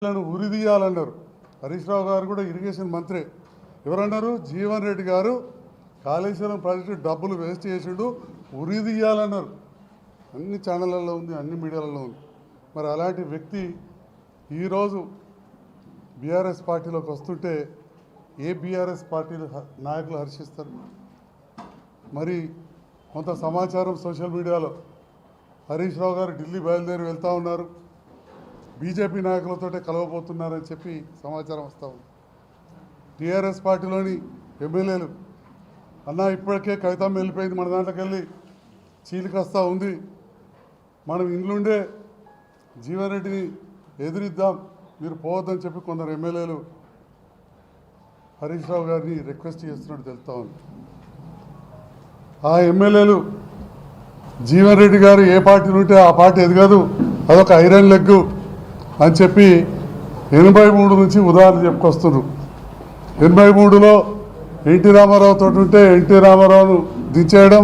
ఉరిదీయాలన్నారు. హరీష్ రావు గారు కూడా ఇరిగేషన్ మంత్రి. ఎవరన్నారు? జీవన్ రెడ్డి గారు కాళేశ్వరం ప్రాజెక్టు డబ్బులు వేస్ట్ చేసిండు, ఉరిదీయాలన్నారు. అన్ని ఛానళ్ళల్లో ఉంది, అన్ని మీడియాలలో ఉంది. మరి అలాంటి వ్యక్తి ఈరోజు బీఆర్ఎస్ పార్టీలోకి వస్తుంటే ఏ బీఆర్ఎస్ పార్టీలు నాయకులు హర్షిస్తారు? మరి కొంత సమాచారం సోషల్ మీడియాలో హరీష్ రావు గారు ఢిల్లీ బయలుదేరి వెళ్తూ ఉన్నారు, బీజేపీ నాయకులతో కలవబోతున్నారని చెప్పి సమాచారం వస్తూ ఉంది. టీఆర్ఎస్ పార్టీలోని ఎమ్మెల్యేలు అన్న ఇప్పటికే కవితమ్మ వెళ్ళిపోయింది, మన దాంట్లోకి వెళ్ళి చీలికస్తా ఉంది, మనం ఇండ్లుండే జీవన్ రెడ్డిని ఎదిరిద్దాం, మీరు పోవద్దని చెప్పి కొందరు ఎమ్మెల్యేలు హరీష్ రావు గారిని రిక్వెస్ట్ చేస్తున్నట్టు తెలుస్తూ ఉంది. ఆ ఎమ్మెల్యేలు జీవన్ రెడ్డి గారు ఏ పార్టీలు ఉంటే ఆ పార్టీ ఎదగదు, అదొక ఐరన్ లెగ్ అని చెప్పి 83 నుంచి ఉదాహరణ చెప్పుకొస్తున్నారు. 83లో ఎన్టీ రామారావు తోటి ఉంటే ఎన్టీ రామారావును దించేయడం,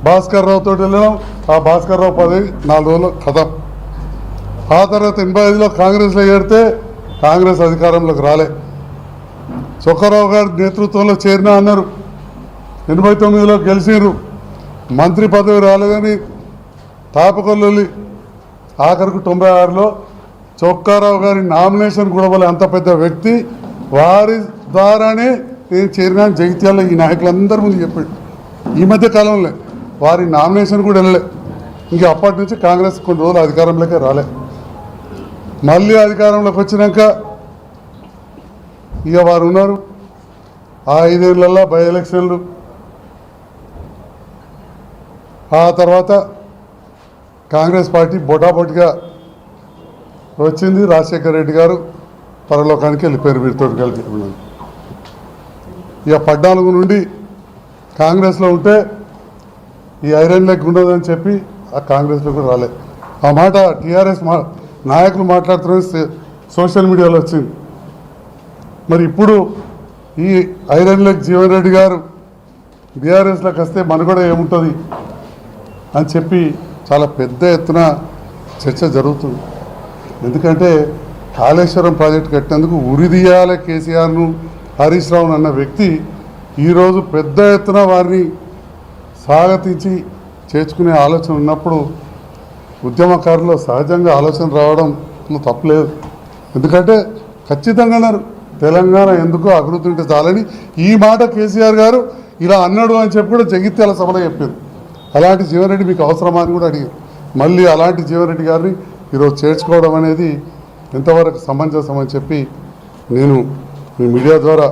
భాస్కర్ రావు తోటి వెళ్ళడం, ఆ భాస్కర్ రావు పదవి 4 రోజులు కథం. ఆ తర్వాత 85లో కాంగ్రెస్లో చేరితే కాంగ్రెస్ అధికారంలోకి రాలే. చొక్కారావు గారి నేతృత్వంలో చేరినా అన్నారు, 89లో గెలిచిర్రు, మంత్రి పదవి రాలేదని తాపకొల్లి ఆఖరికి 96లో చొక్కారావు గారి నామినేషన్ కూడా వాళ్ళ అంత పెద్ద వ్యక్తి, వారి ద్వారానే నేను చేరినా జగిత్యాల ఈ నాయకులందరి ముందు చెప్పాడు. ఈ మధ్య కాలంలో వారి నామినేషన్ కూడా వెళ్ళలే. ఇంక అప్పటి నుంచి కాంగ్రెస్ కొన్ని రోజులు అధికారంలోకి రాలే. మళ్ళీ అధికారంలోకి వచ్చినాక ఇక వారు ఉన్నారు. ఆ 5 ఏళ్లలో బై ఎలక్షన్లు, ఆ తర్వాత కాంగ్రెస్ పార్టీ బొటాబొటిగా వచ్చింది. రాజశేఖర్ రెడ్డి గారు పరలోకానికి వెళ్ళిపోయారు వీరితో కలిపి. ఇక 14 నుండి కాంగ్రెస్లో ఉంటే ఈ ఐరన్ లెగ్ ఉండదని చెప్పి ఆ కాంగ్రెస్లో కూడా రాలే. ఆ మాట టీఆర్ఎస్ నాయకులు మాట్లాడుతున్న సోషల్ మీడియాలో వచ్చింది. మరి ఇప్పుడు ఈ ఐరన్ లెగ్ జీవన్ రెడ్డి గారు బీఆర్ఎస్లోకి వస్తే మనుగడ ఏముంటుంది అని చెప్పి చాలా పెద్ద ఎత్తున చర్చ జరుగుతుంది. ఎందుకంటే కాళేశ్వరం ప్రాజెక్టు కట్టినందుకు ఉరిదీయాల కేసీఆర్ను, హరీష్ రావును అన్న వ్యక్తి ఈరోజు పెద్ద ఎత్తున వారిని స్వాగతించి చేర్చుకునే ఆలోచన ఉన్నప్పుడు ఉద్యమకారులు సహజంగా ఆలోచన రావడం తప్పలేదు. ఎందుకంటే ఖచ్చితంగా తెలంగాణ ఎందుకో అభివృద్ధి ఉంటే చాలని ఈ మాట కేసీఆర్ గారు ఇలా అన్నాడు అని చెప్పి కూడా జగిత్యాల సభలో చెప్పారు. అలాంటి జీవన్ రెడ్డి మీకు అవసరమా అని కూడా అడిగారు. మళ్ళీ అలాంటి జీవన్ రెడ్డి గారిని ఈరోజు చేర్చుకోవడం అనేది ఎంతవరకు సమంజసం అని చెప్పి నేను మీ మీడియా ద్వారా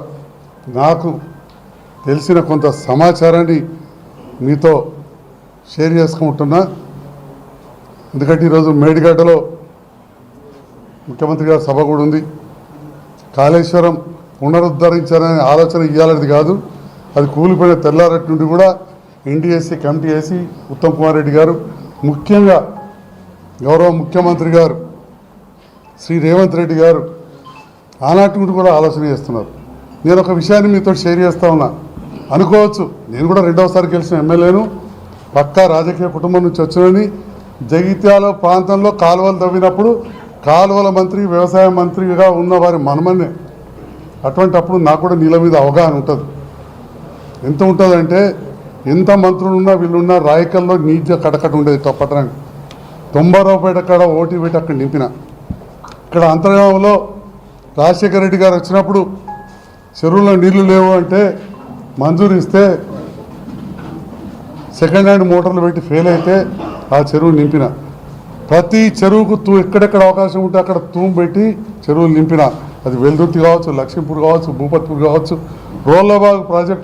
నాకు తెలిసిన కొంత సమాచారాన్ని మీతో షేర్ చేసుకుంటున్నా. ఎందుకంటే ఈరోజు మేడిగడ్డలో ముఖ్యమంత్రి గారి సభ కూడా ఉంది. కాళేశ్వరం పునరుద్ధరించాలనే ఆలోచన ఇవ్వాలనేది కాదు, అది కూలిపోయిన తెల్లారటి నుండి కూడా ఎన్డీఎస్సీ కమిటీ వేసి ఉత్తమ్ కుమార్ రెడ్డి గారు, ముఖ్యంగా గౌరవ ముఖ్యమంత్రి గారు శ్రీ రేవంత్ రెడ్డి గారు ఆనాటి నుండి కూడా ఆలోచన చేస్తున్నారు. నేను ఒక విషయాన్ని మీతో షేర్ చేస్తా ఉన్నా. అనుకోవచ్చు నేను కూడా 2వసారి గెలిచిన ఎమ్మెల్యేను, పక్కా రాజకీయ కుటుంబం నుంచి వచ్చినని. జగిత్యాల ప్రాంతంలో కాలువలు తవ్వినప్పుడు కాలువల మంత్రి, వ్యవసాయ మంత్రిగా ఉన్న వారి మనమన్నే. అటువంటి అప్పుడు నాకు కూడా నీళ్ళ మీద అవగాహన ఉంటుంది. ఎంత ఉంటుందంటే ఎంత మంత్రులు ఉన్నా వీళ్ళున్నా రాయకల్లో నీట్గా కటకట ఉండేది పట్టణానికి. 90 రూపాయల కాడ ఓటీ పెట్టి అక్కడ నింపిన. ఇక్కడ అంతర్గామంలో రాజశేఖర రెడ్డి గారు వచ్చినప్పుడు చెరువులో నీళ్లు లేవు అంటే మంజూరు ఇస్తే సెకండ్ హ్యాండ్ మోటార్లు పెట్టి ఫెయిల్ అయితే ఆ చెరువు నింపిన. ప్రతి చెరువుకు ఎక్కడెక్కడ అవకాశం ఉంటే అక్కడ తూము పెట్టి చెరువులు నింపిన. అది వెల్దుర్తి కావచ్చు, లక్ష్మీపూర్ కావచ్చు, భూపత్పూర్ కావచ్చు, రోళ్ళబాగ్ ప్రాజెక్టు